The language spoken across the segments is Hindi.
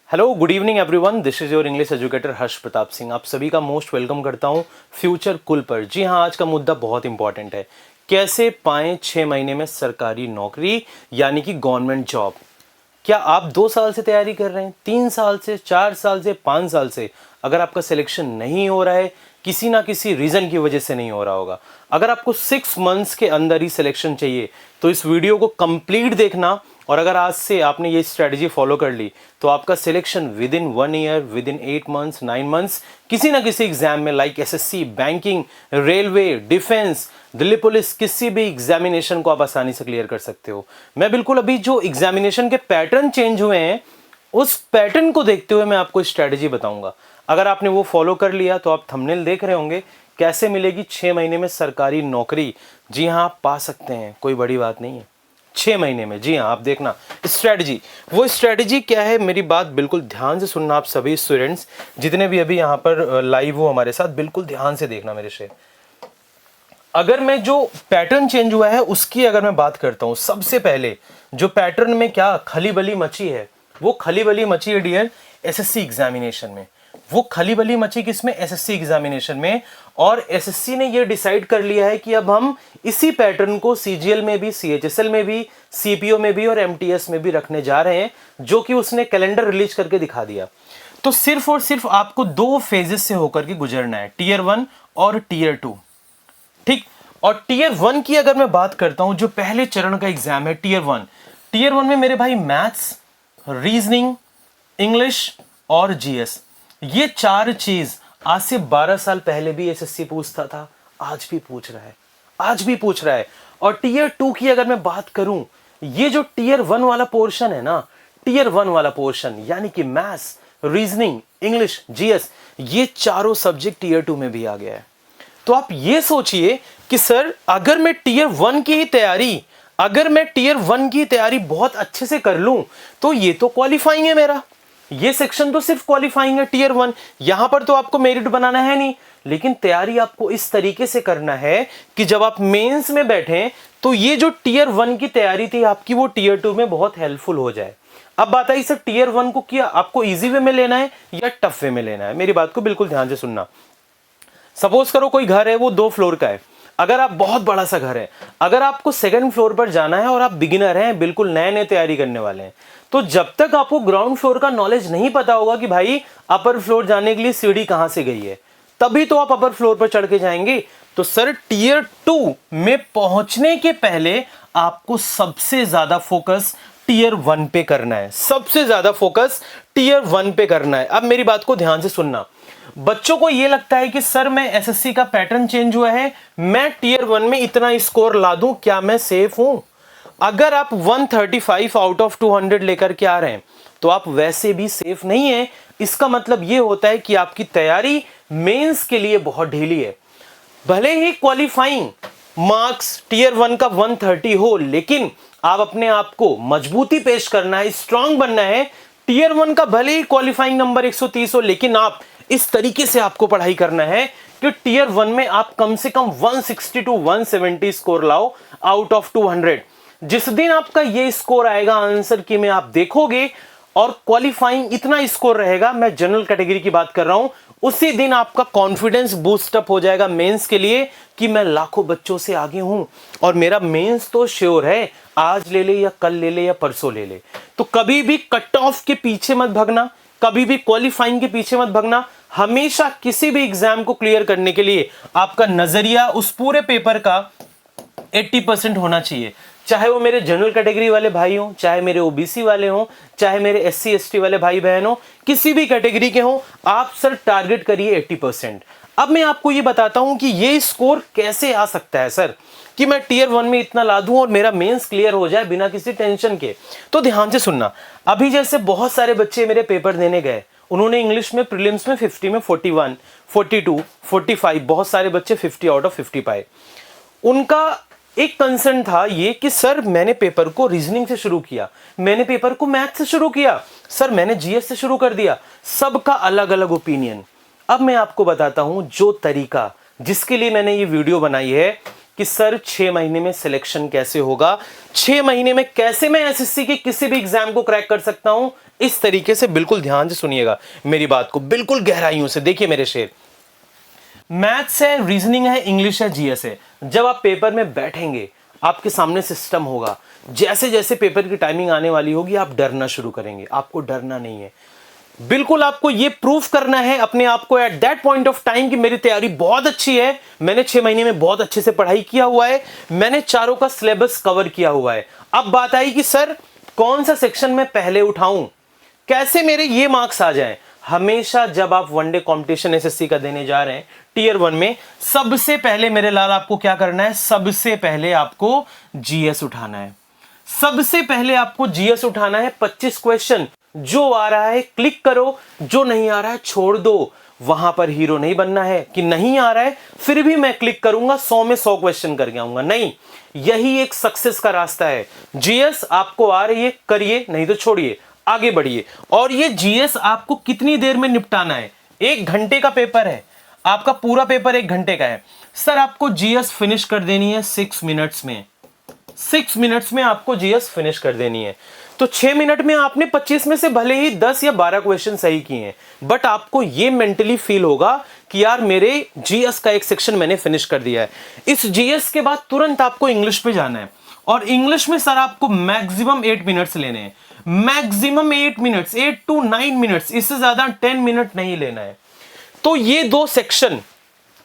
Hello good evening everyone, this is your English educator Harsh Pratap Singh. आप सभी का मोस्ट वेलकम करता हूं फ्यूचर कुल पर। जी हां, आज का मुद्दा बहुत इंपॉर्टेंट है। कैसे पाएं 6 महीने में सरकारी नौकरी यानी कि गवर्नमेंट जॉब। क्या आप 2 साल से तैयारी कर रहे हैं, 3 साल से, 4 साल से, 5 साल से, अगर आपका सिलेक्शन नहीं हो रहा है, किसी ना किसी रीजन की वजह से नहीं हो रहा होगा, अगर आपको 6 मंथ्स के अंदर ही सिलेक्शन चाहिए तो इस वीडियो को कंप्लीट देखना। और अगर आज से आपने ये स्ट्रेटजी फॉलो कर ली तो आपका selection with in 1 year, with in 8 months, 9 months किसी ना किसी एग्जाम में, like SSC, banking, railway, defence, Delhi police, किसी भी एग्जामिनेशन को आप आसानी से क्लियर कर सकते हो। मैं बिल्कुल अभी जो एग्जामिनेशन के पैटर्न चेंज हुए हैं उस पैटर्न को देखते हुए मैं आपको स्ट्रेटजी बताऊंगा। अगर आपने वो फॉलो कर लिया तो आप थंबनेल देख रहे होंगे कैसे मिलेगी 6 महीने में सरकारी नौकरी। जी हाँ, आप पा सकते हैं, कोई बड़ी बात नहीं है 6 महीने में। जी हाँ, आप देखना स्ट्रेटजी। वो स्ट्रेटजी क्या है, मेरी बात बिल्कुल ध्यान से सुनना। आप सभी स्टूडेंट्स जितने भी अभी यहाँ पर लाइव हो हमारे साथ, बिल्कुल ध्यान से देखना मेरे से। अगर मैं जो पैटर्न चेंज हुआ है उसकी अगर मैं बात करता हूं, सबसे पहले जो पैटर्न में क्या खली बली मची है, वो खली बली मची है डियर एसएससी एग्जामिनेशन में। वो खली बली मची किसमें? एसएससी एग्जामिनेशन में। और एसएससी ने ये डिसाइड कर लिया है कि अब हम इसी पैटर्न को सीजीएल में भी, सीएचएसएल में भी, सीपीओ में भी और एमटीएस में भी रखने जा रहे हैं, जो कि उसने कैलेंडर रिलीज करके दिखा दिया। तो सिर्फ और सिर्फ आपको 2 फेजेस से होकर के गुजरना है, टीयर 1 और टीयर 2। ठीक। और टीयर 1 की अगर मैं बात करता हूं, जो पहले चरण का एग्जाम है टीयर 1, टीयर 1 में मेरे भाई मैथ्स, रीजनिंग, इंग्लिश और जीएस, ये 4 चीज आज से 12 साल पहले भी एसएससी पूछता था, आज भी पूछ रहा है, आज भी पूछ रहा है। और टीयर 2 की अगर मैं बात करूं, ये जो टीयर 1 वाला पोर्शन है ना, टीयर 1 वाला पोर्शन यानी कि मैथ्स, रीजनिंग, इंग्लिश, जीएस, ये चारों सब्जेक्ट टीयर 2 में भी आ गया है। तो आप ये सोचिए कि सर अगर मैं टीयर 1 की तैयारी, अगर मैं टीयर 1 की तैयारी बहुत अच्छे से कर लूं तो ये तो क्वालिफाइंग है, मेरा ये सेक्शन तो सिर्फ क्वालिफाइंग है टीयर 1। यहां पर तो आपको मेरिट बनाना है नहीं, लेकिन तैयारी आपको इस तरीके से करना है कि जब आप मेंस में बैठें तो ये जो टीयर 1 की तैयारी थी आपकी, वो टीयर 2 में बहुत हेल्पफुल हो जाए। अब बात आई सर टीयर 1 को क्या आपको इजी वे में लेना है या टफ वे में लेना है। मेरी बात को बिल्कुल ध्यान से सुनना। सपोज करो कोई घर है, वो 2 फ्लोर का है। अगर आप बहुत बड़ा सा घर है, अगर आपको 2nd फ्लोर पर जाना है और आप बिगिनर हैं, बिल्कुल नए नए तैयारी करने वाले हैं, तो जब तक आपको ग्राउंड फ्लोर का नॉलेज नहीं पता होगा कि भाई अपर फ्लोर जाने के लिए सीढ़ी कहां से गई है, तभी तो आप अपर फ्लोर पर चढ़ के जाएंगे। तो सर टीयर 2 में पहुंचने के पहले आपको सबसे ज्यादा फोकस टीयर 1 पे करना है, सबसे ज्यादा फोकस टीयर 1 पे करना है। अब मेरी बात को ध्यान से सुनना। बच्चों को यह लगता है कि सर मैं एसएससी का पैटर्न चेंज हुआ है, मैं टीयर 1 में इतना स्कोर ला दूं, क्या मैं सेफ हूं? अगर आप 135 आउट ऑफ 200 लेकर के आ रहे हैं तो आप वैसे भी सेफ नहीं है। इसका मतलब यह होता है कि आपकी तैयारी मेंस के लिए बहुत ढीली है। भले ही क्वालिफाइंग मार्क्स टीयर 1 का 130 हो, लेकिन आप अपने आप को मजबूती पेश करना है, स्ट्रांग बनना है। टीयर 1 का भले ही क्वालिफाइंग नंबर 130 हो, लेकिन आप इस तरीके से आपको पढ़ाई करना है कि टीयर 1 में आप कम से कम 160 टू 170 स्कोर लाओ आउट ऑफ 200। जिस दिन आपका ये स्कोर आएगा आंसर की में, आप देखोगे और क्वालिफाइंग इतना स्कोर रहेगा, मैं जनरल कैटेगरी की बात कर रहा हूं, उसी दिन आपका कॉन्फिडेंस बूस्ट अप हो जाएगा मेंस के लिए कि मैं लाखों बच्चों से आगे हूं और मेरा मेंस तो श्योर है, आज ले ले या कल ले ले या परसों ले ले। तो कभी भी कट ऑफ के पीछे मत भागना, कभी भी क्वालिफाइंग के पीछे मत भागना। हमेशा किसी भी एग्जाम को क्लियर करने के लिए आपका नजरिया उस पूरे पेपर का 80% होना चाहिए। चाहे वो मेरे जनरल कैटेगरी वाले भाई हों, चाहे मेरे ओबीसी वाले हों, चाहे मेरे एससी एसटी वाले भाई बहन हों, किसी भी कैटेगरी के हों, आप सर टारगेट करिए 80%। अब मैं आपको ये बताता हूं कि ये स्कोर कैसे आ सकता है सर, कि मैं टीयर 1 में इतना ला दूं और मेरा मेंस क्लियर हो जाए बिना किसी टेंशन के। तो ध्यान से सुनना। अभी जैसे बहुत सारे बच्चे मेरे पेपर देने गए, उन्होंने इंग्लिश में प्रीलिम्स में 50 में 41, 42, 45, बहुत सारे बच्चे 50 आउट ऑफ 50 पाए। उनका एक कंसर्न था ये कि सर मैंने पेपर को रीजनिंग से शुरू किया, मैंने पेपर को मैथ से शुरू किया, सर मैंने जीएस से शुरू कर दिया। सबका अलग अलग ओपिनियन। अब मैं आपको बताता हूं जो तरीका जिसके लिए मैंने ये वीडियो बनाई है कि सर 6 महीने में सिलेक्शन कैसे होगा, 6 महीने में कैसे मैं एसएससी के किसी भी एग्जाम को क्रैक कर सकता हूं। इस तरीके से बिल्कुल ध्यान से सुनिएगा मेरी बात को, बिल्कुल गहराइयों से देखिए मेरे शेर। मैथ्स है, रीजनिंग है, इंग्लिश है, जीएस है। जब आप पेपर में बैठेंगे आपके सामने सिस्टम होगा, जैसे जैसे पेपर की टाइमिंग आने वाली होगी आप डरना शुरू करेंगे। आपको डरना नहीं है, बिल्कुल आपको ये प्रूफ करना है अपने आप को at that point of time कि मेरी तैयारी बहुत अच्छी है, मैंने 6 महीने में बहुत अच्छे से पढ़ाई किया हुआ है, मैंने चारों का सिलेबस कवर किया हुआ है। अब बात आई कि सर कौन सा सेक्शन मैं पहले उठाऊं, कैसे मेरे ये मार्क्स आ जाएं। हमेशा जब आप वनडे कंपटीशन एसएससी का देने जा रहे हैं टीयर 1 में, सबसे पहले मेरे लाल आपको क्या करना है, सबसे पहले आपको जीएस उठाना है। सबसे पहले आपको जीएस उठाना है। 25 क्वेश्चन, जो आ रहा है क्लिक करो, जो नहीं आ रहा है छोड़ दो। वहां पर हीरो नहीं बनना है कि नहीं आ रहा है फिर भी मैं क्लिक करूंगा, 100 में 100 क्वेश्चन करके आऊंगा। नहीं, यही एक सक्सेस का रास्ता है। जीएस आपको आ रही है करिए, नहीं तो छोड़िए, आगे बढ़िए। और ये जीएस आपको कितनी देर में निपटाना है, 1 घंटे का पेपर है आपका, पूरा पेपर 1 घंटे का है। सर आपको जीएस फिनिश कर देनी है 6 मिनट्स में, 6 मिनट्स में आपको जीएस फिनिश कर देनी है। तो 6 मिनट में आपने 25 में से भले ही 10 या 12 क्वेश्चन सही किए हैं, बट आपको ये मेंटली फील होगा कि यार मेरे जीएस का एक सेक्शन मैंने फिनिश कर दिया है। इस जीएस के बाद तुरंत आपको इंग्लिश पे जाना है, और इंग्लिश में सर आपको मैक्सिमम 8 मिनट्स लेने हैं, मैक्सिमम 8 मिनट्स, 8 to 9 मिनट्स, इससे ज्यादा 10 मिनट नहीं लेना है। तो ये 2 सेक्शन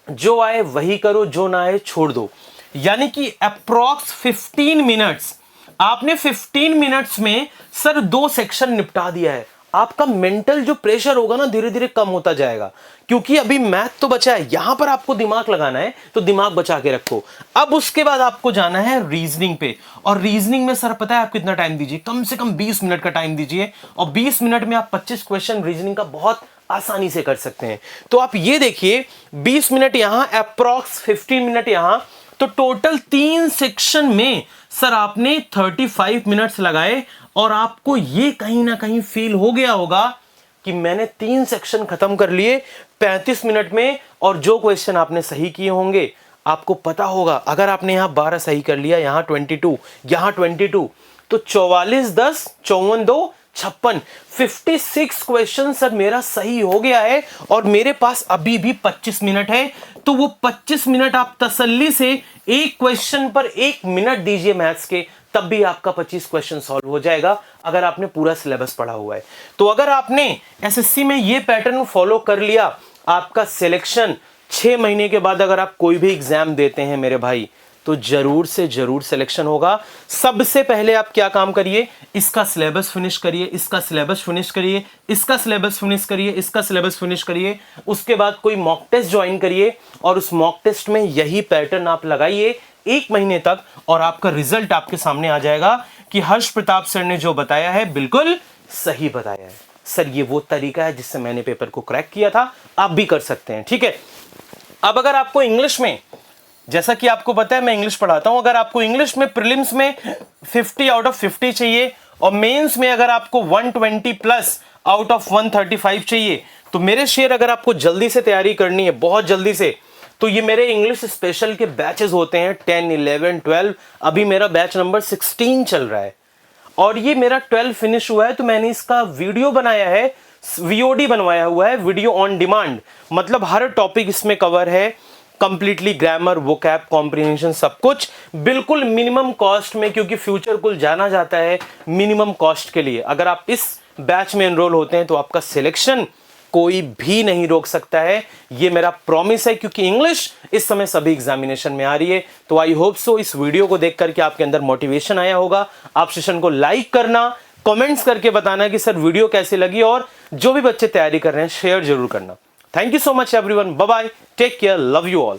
जो आए वही करो, जो ना आए छोड़ दो। यानी कि अप्रॉक्स 15 मिनट्स, आपने 15 मिनट्स में सर 2 सेक्शन निपटा दिया है। आपका मेंटल जो प्रेशर होगा ना धीरे धीरे कम होता जाएगा, क्योंकि अभी मैथ तो बचा है, यहां पर आपको दिमाग लगाना है, तो दिमाग बचा के रखो। अब उसके बाद आपको जाना है रीजनिंग पे, और रीजनिंग में सर पता है आप कितना टाइम दीजिए, कम से कम 20 मिनट का टाइम दीजिए, और 20 मिनट में आप 25 क्वेश्चन रीजनिंग का बहुत आसानी से कर सकते हैं। तो आप ये देखिए 20 मिनट यहां, अप्रॉक्स 15 मिनट यहां, तो टोटल 3 सेक्शन में सर आपने 35 मिनट्स लगाए, और आपको ये कहीं ना कहीं फील हो गया होगा कि मैंने 3 सेक्शन खत्म कर लिए 35 मिनट में। और जो क्वेश्चन आपने सही किए होंगे आपको पता होगा, अगर आपने यहां 12 सही कर लिया, यहां 22, यहां 22, तो 44 10 54 2 56, 56 क्वेश्चन सर मेरा सही हो गया है, और मेरे पास अभी भी 25 मिनट है। तो वो 25 मिनट आप तसल्ली से एक क्वेश्चन पर 1 मिनट दीजिए मैथ्स के, तब भी आपका 25 क्वेश्चन सॉल्व हो जाएगा, अगर आपने पूरा सिलेबस पढ़ा हुआ है। तो अगर आपने एसएससी में ये पैटर्न फॉलो कर लिया, आपका सिलेक्शन 6 महीने के बाद अगर आप कोई भी एग्जाम देते हैं मेरे भाई, तो जरूर से जरूर सिलेक्शन होगा। सबसे पहले आप क्या काम करिए, इसका सिलेबस फिनिश करिए, इसका सिलेबस फिनिश करिए, इसका सिलेबस फिनिश करिए, इसका सिलेबस फिनिश करिए। उसके बाद कोई मॉक टेस्ट ज्वाइन करिए, और उस मॉक टेस्ट में यही पैटर्न आप लगाइए 1 महीने तक, और आपका रिजल्ट आपके सामने आ जाएगा कि हर्ष प्रताप सर ने जो बताया है बिल्कुल सही बताया है। सर ये वो तरीका है जिससे मैंने पेपर को क्रैक किया था, आप भी कर सकते हैं। ठीक है, अब अगर आपको इंग्लिश में, जैसा कि आपको पता है मैं इंग्लिश पढ़ाता हूं, अगर आपको इंग्लिश में प्रीलिम्स में 50 आउट ऑफ 50 चाहिए, और मेंस में अगर आपको 120 प्लस आउट ऑफ 135 चाहिए, तो मेरे शेयर अगर आपको जल्दी से तैयारी करनी है, बहुत जल्दी से, तो ये मेरे इंग्लिश स्पेशल के बैचेस होते हैं 10, 11, 12। अभी मेरा बैच नंबर 16 चल रहा है, और ये मेरा 12 फिनिश हुआ है। तो मैंने इसका वीडियो बनाया है, वीओडी बनवाया हुआ है, वीडियो ऑन डिमांड, मतलब हर टॉपिक इसमें कवर है कंप्लीटली, ग्रामर, वोकैब, कॉम्प्रिहेंशन, सब कुछ बिल्कुल मिनिमम कॉस्ट में, क्योंकि फ्यूचर कुल जाना जाता है मिनिमम कॉस्ट के लिए। अगर आप इस बैच में एनरोल होते हैं तो आपका सिलेक्शन कोई भी नहीं रोक सकता है, ये मेरा प्रॉमिस है, क्योंकि इंग्लिश इस समय सभी एग्जामिनेशन में आ रही है। तो आई होप सो इस वीडियो को देख करके आपके अंदर मोटिवेशन आया होगा। आप सेशन को लाइक करना, कमेंट्स करके बताना कि सर वीडियो कैसी लगी, और जो भी बच्चे तैयारी कर रहे हैं शेयर जरूर करना। Thank you so much everyone, bye bye, take care, love you all.